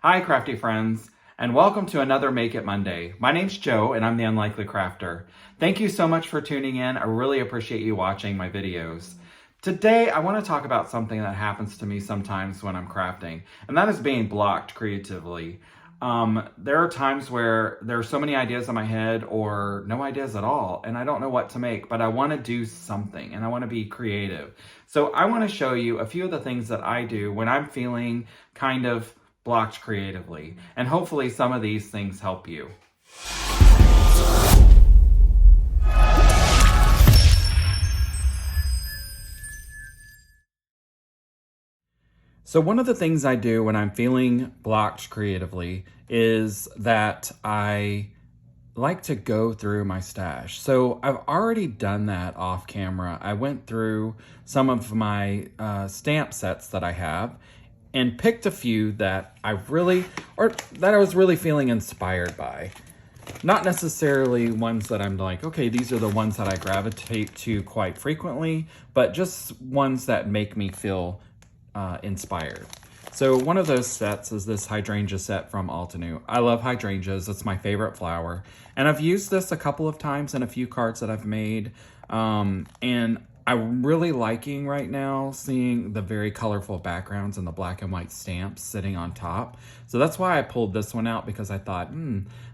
Hi, crafty friends, and welcome to another Make It Monday. My name's Joe, and I'm the Unlikely Crafter. Thank you so much for tuning in. I really appreciate you watching my videos. Today, I want to talk about something that happens to me sometimes when I'm crafting, and that is being blocked creatively. There are times where there are so many ideas in my head or no ideas at all, and I don't know what to make, but I want to do something and I want to be creative. So I want to show you a few of the things that I do when I'm feeling kind of blocked creatively, and hopefully some of these things help you. So one of the things I do when I'm feeling blocked creatively is that I like to go through my stash. So I've already done that off camera. I went through some of my stamp sets that I have and picked a few that I was really feeling inspired by. Not necessarily ones that I'm like, okay, these are the ones that I gravitate to quite frequently, but just ones that make me feel inspired. So one of those sets is this Hydrangea set from Altenew. I love hydrangeas, it's my favorite flower. And I've used this a couple of times in a few cards that I've made. And I'm really liking right now seeing the very colorful backgrounds and the black and white stamps sitting on top. So that's why I pulled this one out, because I thought,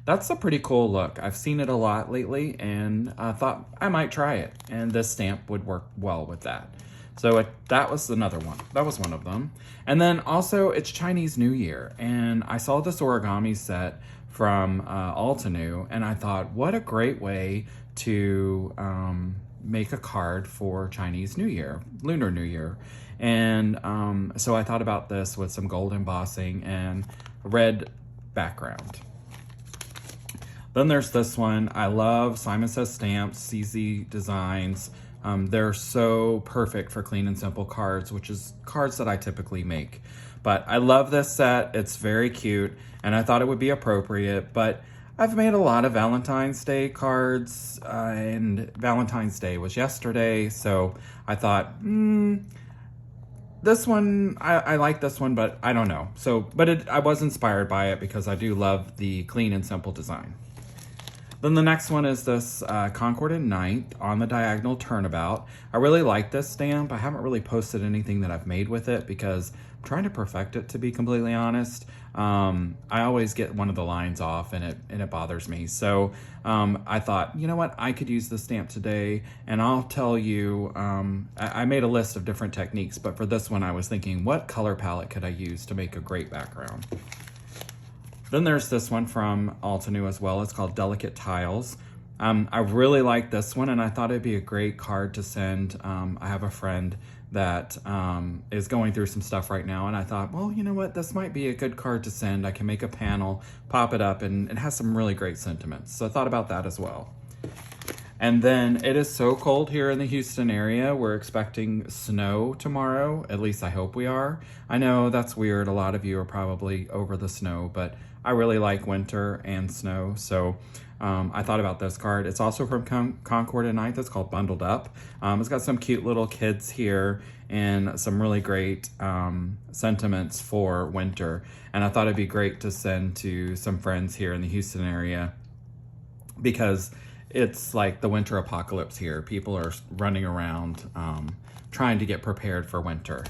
that's a pretty cool look. I've seen it a lot lately and I thought I might try it. And this stamp would work well with that. So that was another one. That was one of them. And then also it's Chinese New Year, and I saw this origami set from Altenew, and I thought, what a great way to make a card for Chinese New Year, Lunar New Year. And so I thought about this with some gold embossing and red background. Then there's this one. I love Simon Says Stamps, CZ Designs. They're so perfect for clean and simple cards, which is cards that I typically make. But I love this set. It's very cute, and I thought it would be appropriate. But I've made a lot of Valentine's Day cards, and Valentine's Day was yesterday, so I thought, this one, I like this one, but I don't know. I was inspired by it because I do love the clean and simple design. Then the next one is this Concord and Ninth on the Diagonal Turnabout. I really like this stamp. I haven't really posted anything that I've made with it because I'm trying to perfect it, to be completely honest. I always get one of the lines off and it bothers me. So I thought, you know what, I could use this stamp today, and I'll tell you, I made a list of different techniques, but for this one I was thinking, what color palette could I use to make a great background? Then there's this one from Altenew as well. It's called Delicate Tiles. I really like this one, and I thought it'd be a great card to send. I have a friend that is going through some stuff right now, and I thought, well, you know what? This might be a good card to send. I can make a panel, pop it up, and it has some really great sentiments. So I thought about that as well. And then it is so cold here in the Houston area. We're expecting snow tomorrow. At least I hope we are. I know that's weird. A lot of you are probably over the snow, but I really like winter and snow. So I thought about this card. It's also from Concord and Ninth. It's called Bundled Up. It's got some cute little kids here and some really great sentiments for winter. And I thought it'd be great to send to some friends here in the Houston area, because it's like the winter apocalypse here. People are running around trying to get prepared for winter.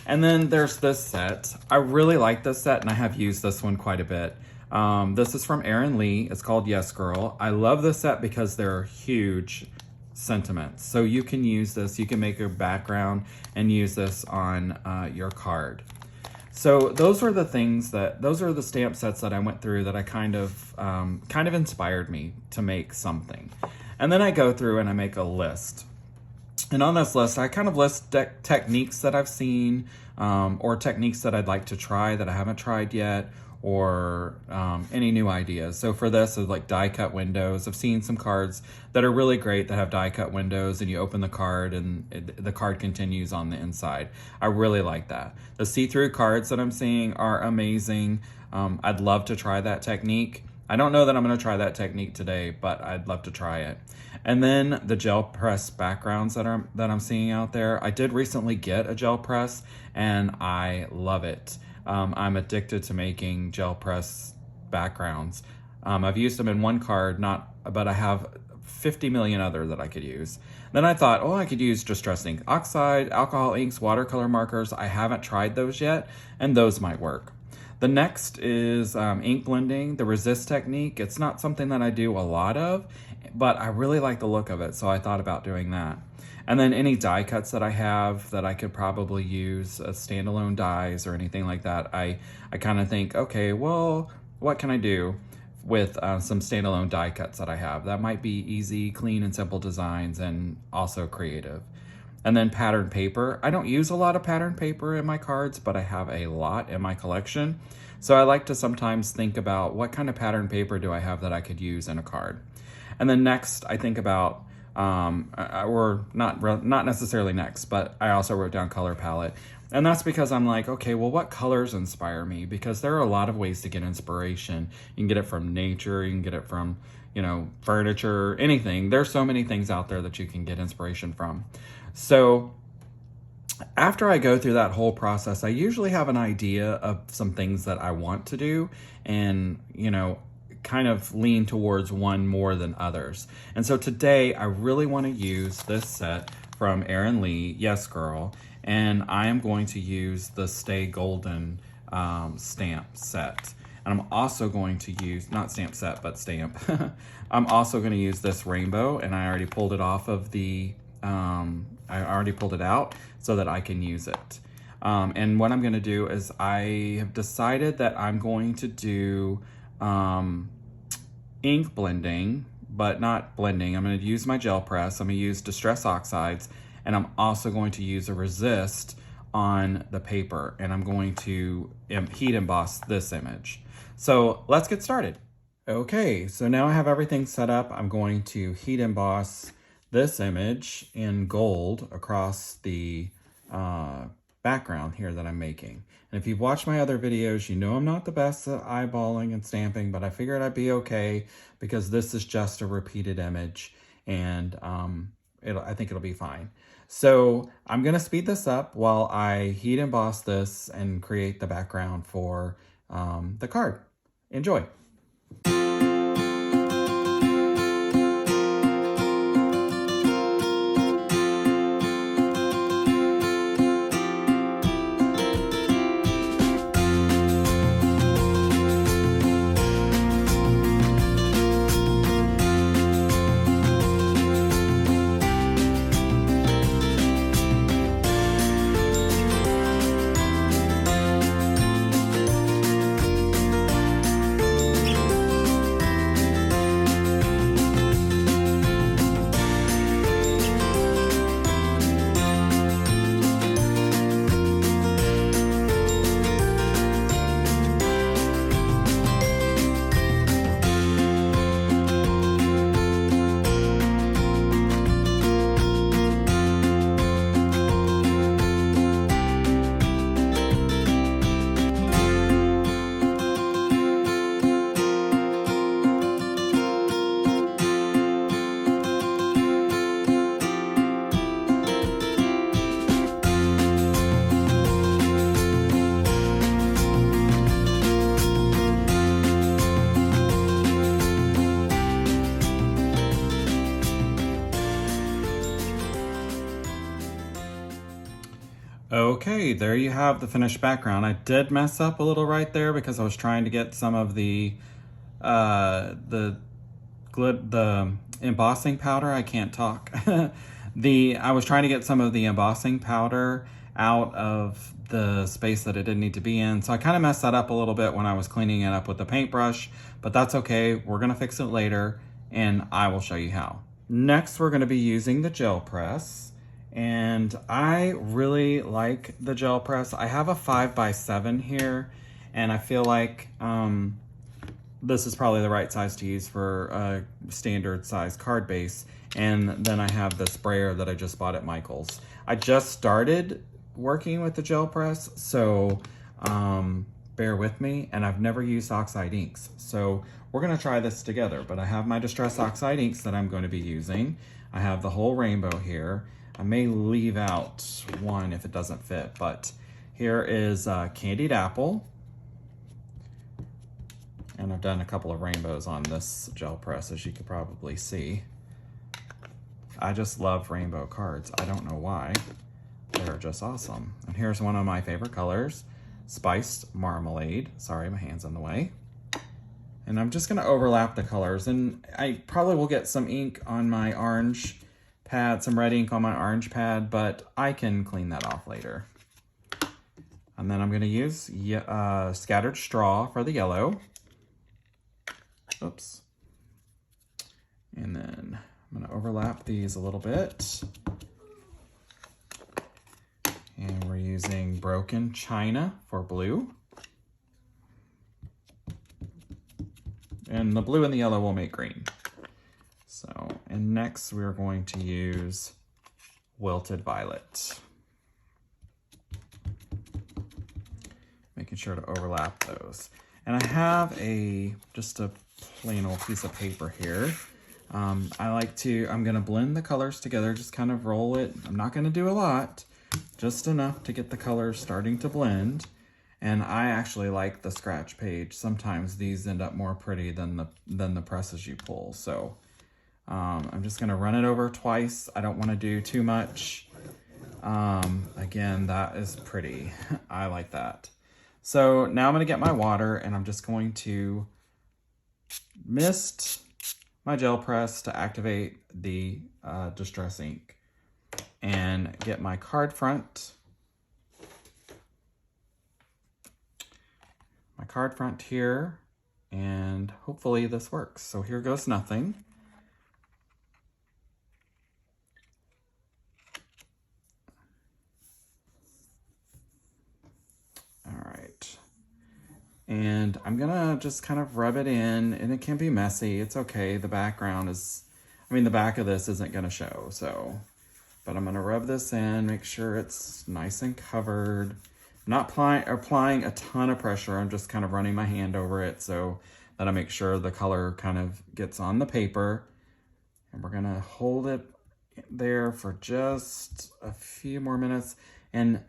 And then there's this set. I really like this set, and I have used this one quite a bit. This is from Erin Lee. It's called Yes Girl. I love this set because they're huge sentiments. So you can use this. You can make a background and use this on your card. So those are the stamp sets that I went through that I kind of inspired me to make something. And then I go through and I make a list. And on this list, I kind of list techniques that I've seen, or techniques that I'd like to try that I haven't tried yet, or any new ideas. So for this, is like die cut windows. I've seen some cards that are really great that have die cut windows, and you open the card and the card continues on the inside. I really like that. The see-through cards that I'm seeing are amazing. I'd love to try that technique. I don't know that I'm going to try that technique today, but I'd love to try it. And then the gel press backgrounds that I'm seeing out there. I did recently get a gel press, and I love it. I'm addicted to making gel press backgrounds. I've used them in one card, but I have 50 million other that I could use. Then I thought, oh, I could use distress ink, oxide, alcohol inks, watercolor markers. I haven't tried those yet, and those might work. The next is ink blending, the resist technique. It's not something that I do a lot of, but I really like the look of it, so I thought about doing that. And then any die cuts that I have that I could probably use as standalone dies or anything like that, I kind of think, okay, well, what can I do with some standalone die cuts that I have? That might be easy, clean, and simple designs, and also creative. And then pattern paper. I don't use a lot of pattern paper in my cards, but I have a lot in my collection. So I like to sometimes think about what kind of pattern paper do I have that I could use in a card. And then next, I think about, or not necessarily next, but I also wrote down color palette. And that's because I'm like, okay, well, what colors inspire me? Because there are a lot of ways to get inspiration. You can get it from nature, you can get it from, furniture, anything. There's so many things out there that you can get inspiration from. So after I go through that whole process, I usually have an idea of some things that I want to do and, kind of lean towards one more than others. And so today I really want to use this set from Erin Lee, Yes Girl, and I am going to use the Stay Golden stamp set. And I'm also going to use, not stamp set, but stamp. I'm also going to use this rainbow, and I already pulled it off of the, I already pulled it out so that I can use it. And what I'm going to do is I have decided that I'm going to do ink blending, but not blending. I'm going to use my gel press. I'm going to use distress oxides, and I'm also going to use a resist on the paper, and I'm going to heat emboss this image. So let's get started. Okay, so now I have everything set up. I'm going to heat emboss this image in gold across the background here that I'm making. And if you've watched my other videos, you know I'm not the best at eyeballing and stamping, but I figured I'd be okay because this is just a repeated image, and I think it'll be fine. So I'm gonna speed this up while I heat emboss this and create the background for the card. Enjoy. Okay, there you have the finished background. I did mess up a little right there because I was trying to get some of the embossing powder. I can't talk. I was trying to get some of the embossing powder out of the space that it didn't need to be in. So I kind of messed that up a little bit when I was cleaning it up with the paintbrush, but that's okay. We're gonna fix it later and I will show you how. Next, we're gonna be using the gel press. And I really like the gel press. I have a 5x7 here, and I feel like this is probably the right size to use for a standard size card base. And then I have the sprayer that I just bought at Michael's. I just started working with the gel press, so bear with me. And I've never used oxide inks. So we're gonna try this together, but I have my Distress Oxide inks that I'm going to be using. I have the whole rainbow here. I may leave out one if it doesn't fit, but Here is Candied Apple. And I've done a couple of rainbows on this gel press, as you could probably see. I just love rainbow cards. I don't know why. They're just awesome. And here's one of my favorite colors, Spiced Marmalade. Sorry, my hand's in the way. And I'm just gonna overlap the colors. And I probably will get some ink on my orange pad, some red ink on my orange pad, but I can clean that off later. And then I'm gonna use Scattered Straw for the yellow. Oops. And then I'm gonna overlap these a little bit. And we're using Broken China for blue. And the blue and the yellow will make green. So, and next we're going to use Wilted Violet. Making sure to overlap those. And I have just a plain old piece of paper here. I'm gonna blend the colors together, just kind of roll it. I'm not gonna do a lot, just enough to get the colors starting to blend. And I actually like the scratch page. Sometimes these end up more pretty than the presses you pull. So I'm just gonna run it over twice. I don't wanna do too much. Again, that is pretty. I like that. So now I'm gonna get my water and I'm just going to mist my gel press to activate the Distress ink and get my card front. My card front here, and hopefully this works. So here goes nothing. All right. And I'm gonna just kind of rub it in, and it can be messy. It's okay. The background is, the back of this isn't gonna show, so. But I'm gonna rub this in, make sure it's nice and covered. I'm not applying a ton of pressure. I'm just kind of running my hand over it so that I make sure the color kind of gets on the paper. And we're gonna hold it there for just a few more minutes. And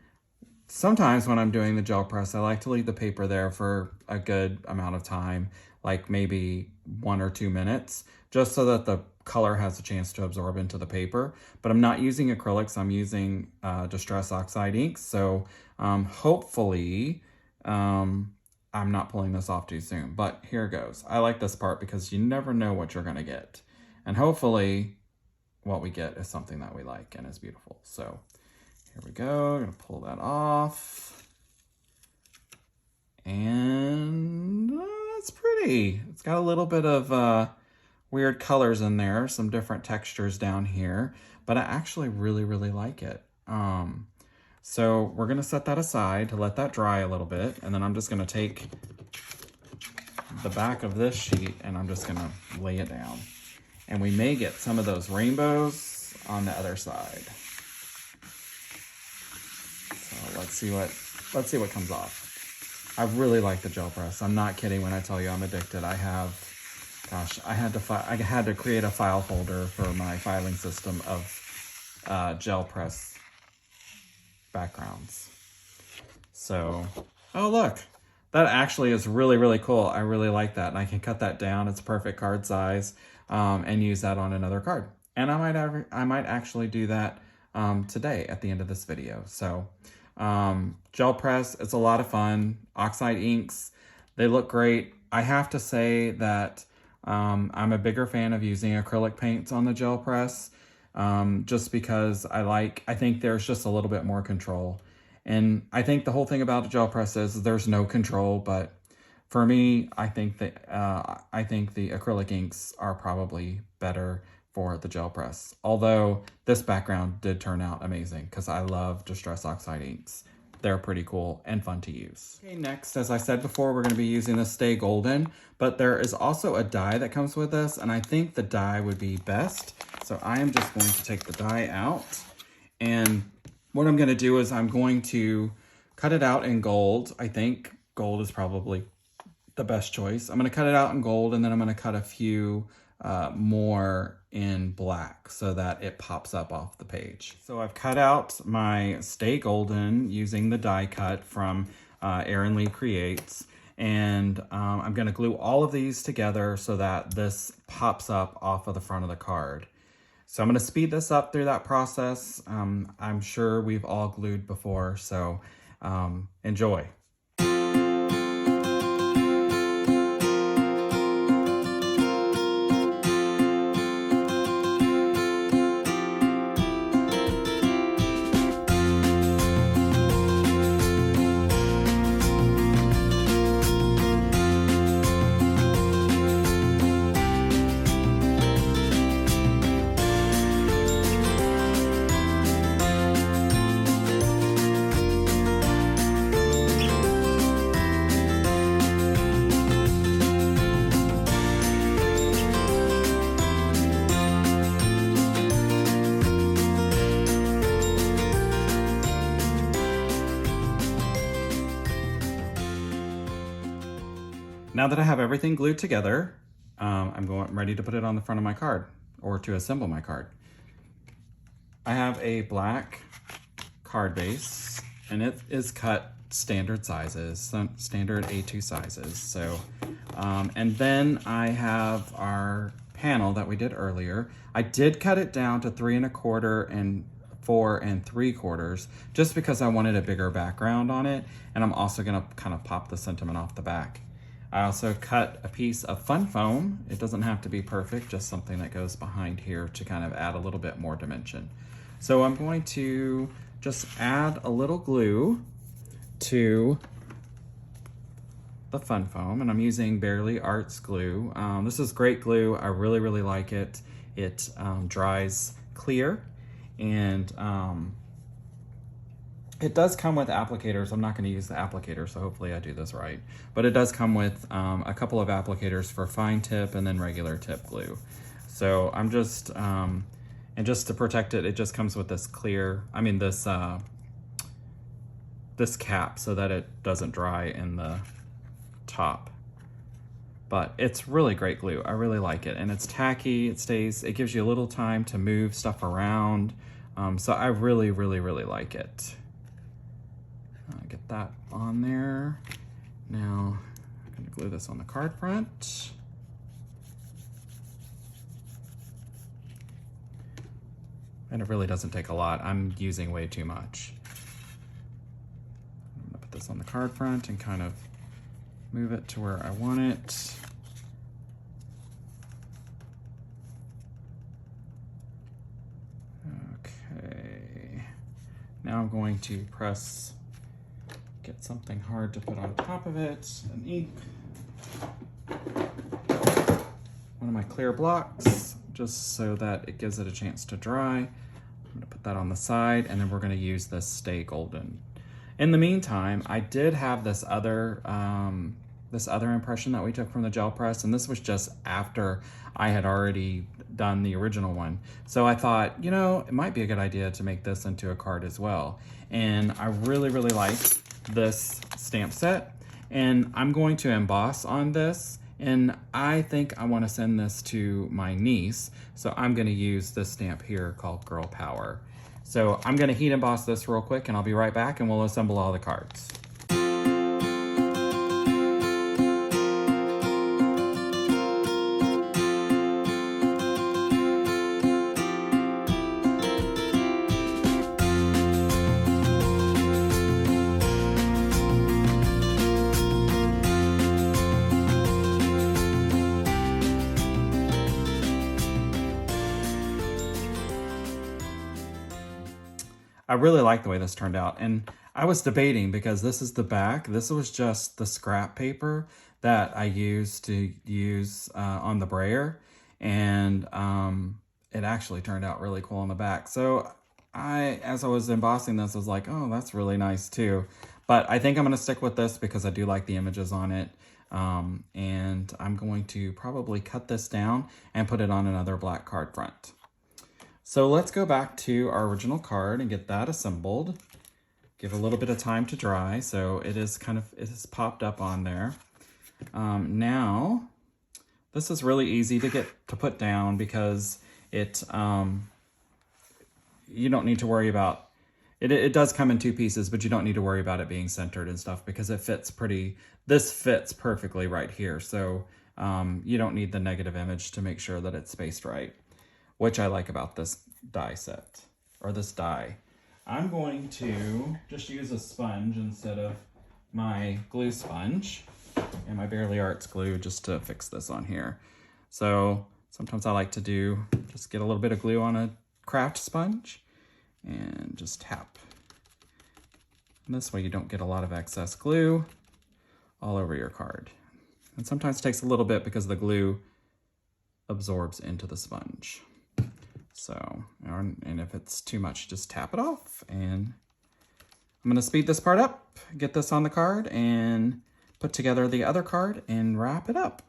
sometimes when I'm doing the gel press, I like to leave the paper there for a good amount of time, like maybe 1 or 2 minutes, just so that the color has a chance to absorb into the paper. But I'm not using acrylics, I'm using Distress Oxide inks. So hopefully I'm not pulling this off too soon, but here goes. I like this part because you never know what you're gonna get. And hopefully what we get is something that we like and is beautiful. So here we go, I'm gonna pull that off. And it's pretty. It's got a little bit of weird colors in there, some different textures down here, but I actually really, really like it. So we're gonna set that aside to let that dry a little bit, and then I'm just gonna take the back of this sheet and I'm just gonna lay it down. And we may get some of those rainbows on the other side. So let's see what comes off. I really like the gel press. I'm not kidding when I tell you I'm addicted. I had to create a file folder for my filing system of gel press backgrounds. So, oh look, that actually is really, really cool. I really like that, and I can cut that down. It's perfect card size, and use that on another card. And I might actually do that today at the end of this video. So, gel press, it's a lot of fun. Oxide inks, they look great. I have to say that I'm a bigger fan of using acrylic paints on the gel press, just because I think there's just a little bit more control. And I think the whole thing about the gel press is there's no control, but for me, I think the acrylic inks are probably better for the gel press. Although this background did turn out amazing because I love Distress Oxide inks. They're pretty cool and fun to use. Okay, next, as I said before, we're gonna be using the Stay Golden, but there is also a die that comes with this, and I think the die would be best. So I am just going to take the die out, and what I'm gonna do is I'm going to cut it out in gold. I think gold is probably the best choice. I'm gonna cut it out in gold, and then I'm gonna cut a few more in black so that it pops up off the page. So I've cut out my Stay Golden using the die cut from Erin Lee Creates, and I'm going to glue all of these together so that this pops up off of the front of the card. So I'm going to speed this up through that process. I'm sure we've all glued before, so enjoy. Now that I have everything glued together, I'm ready to put it on the front of my card, or to assemble my card. I have a black card base, and it is cut standard sizes, standard A2 sizes. So, and then I have our panel that we did earlier. I did cut it down to 3 1/4 and 4 3/4, just because I wanted a bigger background on it, and I'm also gonna kind of pop the sentiment off the back. I also cut a piece of fun foam. It doesn't have to be perfect, just something that goes behind here to kind of add a little bit more dimension. So I'm going to just add a little glue to the fun foam, and I'm using Barely Arts glue. This is great glue. I really, really like it. It dries clear, and it does come with applicators. I'm not going to use the applicator, so hopefully I do this right. But it does come with a couple of applicators for fine tip and then regular tip glue. So I'm just, and just to protect it, it just comes with this clear, this cap so that it doesn't dry in the top. But it's really great glue. I really like it. And it's tacky, it gives you a little time to move stuff around. So I really, really, really like it. Get that on there. Now I'm going to glue this on the card front. And it really doesn't take a lot. I'm using way too much. I'm going to put this on the card front and kind of move it to where I want it. Okay. Now I'm going to get something hard to put on top of it, an ink, one of my clear blocks, just so that it gives it a chance to dry. I'm gonna put that on the side, and then we're gonna use this Stay Golden. In the meantime, I did have this other impression that we took from the gel press, and this was just after I had already done the original one. So I thought, you know, it might be a good idea to make this into a card as well. And I really, really like this stamp set, and I'm going to emboss on this, and I think I want to send this to my niece, so I'm going to use this stamp here called Girl Power. So I'm going to heat emboss this real quick, and I'll be right back, and we'll assemble all the cards. I really like the way this turned out, and I was debating because this is the back. This was just the scrap paper that I used to use on the brayer, and it actually turned out really cool on the back. So as I was embossing this, I was like, oh, that's really nice too. But I think I'm going to stick with this because I do like the images on it, and I'm going to probably cut this down and put it on another black card front. So let's go back to our original card and get that assembled. Give a little bit of time to dry, so it has popped up on there. Now, This is really easy to put down because it, you don't need to worry about, it does come in 2 pieces, but you don't need to worry about it being centered and stuff because it fits this fits perfectly right here. So you don't need the negative image to make sure that it's spaced right, which I like about this die set, or this die. I'm going to just use a sponge instead of my glue sponge and my Barely Arts glue just to fix this on here. So sometimes I like to just get a little bit of glue on a craft sponge and just tap. And this way you don't get a lot of excess glue all over your card. And sometimes it takes a little bit because the glue absorbs into the sponge. So, and if it's too much, just tap it off. And I'm gonna speed this part up, get this on the card, and put together the other card and wrap it up.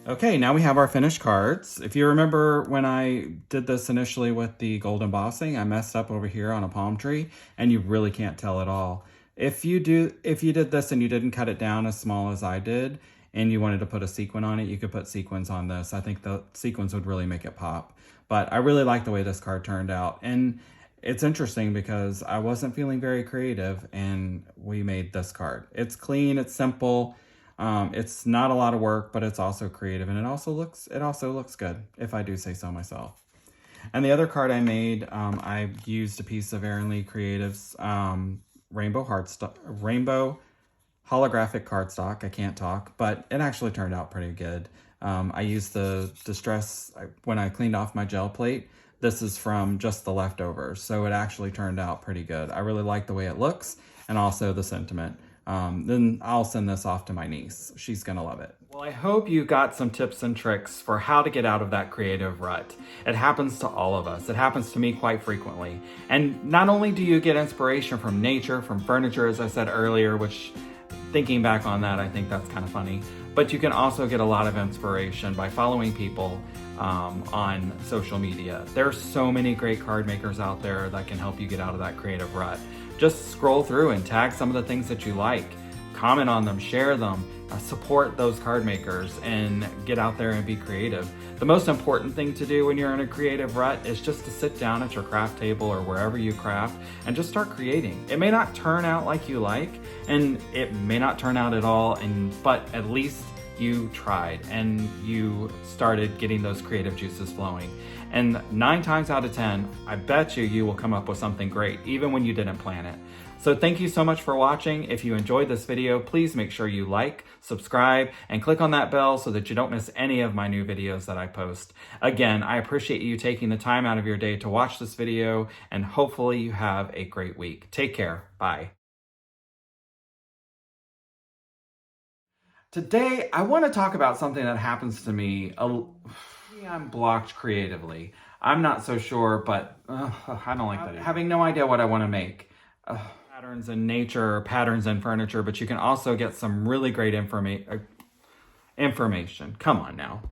Okay, now we have our finished cards. If you remember when I did this initially with the gold embossing, I messed up over here on a palm tree and you really can't tell at all. If you did this and you didn't cut it down as small as I did and you wanted to put a sequin on it, you could put sequins on this. I think the sequins would really make it pop. But I really like the way this card turned out. And it's interesting because I wasn't feeling very creative and we made this card. It's clean, it's simple. It's not a lot of work, but it's also creative, and it also looks good, if I do say so myself. And the other card I made, I used a piece of Erin Lee Creative's Rainbow Holographic cardstock. I can't talk, but it actually turned out pretty good. I used the Distress when I cleaned off my gel plate. This is from just the leftovers, so it actually turned out pretty good. I really like the way it looks, and also the sentiment. Then I'll send this off to my niece. She's gonna love it. Well, I hope you got some tips and tricks for how to get out of that creative rut. It happens to all of us. It happens to me quite frequently. And not only do you get inspiration from nature, from furniture, as I said earlier, which thinking back on that, I think that's kind of funny, but you can also get a lot of inspiration by following people on social media. There's so many great card makers out there that can help you get out of that creative rut. Just scroll through and tag some of the things that you like, comment on them, share them, support those card makers, and get out there and be creative. The most important thing to do when you're in a creative rut is just to sit down at your craft table or wherever you craft and just start creating. It may not turn out like you like, and it may not turn out at all, but at least you tried and you started getting those creative juices flowing. And 9 times out of 10, I bet you will come up with something great, even when you didn't plan it. So thank you so much for watching. If you enjoyed this video, please make sure you like, subscribe, and click on that bell so that you don't miss any of my new videos that I post. Again, I appreciate you taking the time out of your day to watch this video, and hopefully you have a great week. Take care. Bye. Today, I want to talk about something that happens to me. I'm blocked creatively. I'm not so sure, but I don't like that either. Having no idea what I want to make. Patterns in nature, patterns in furniture, but you can also get some really great information. Come on now.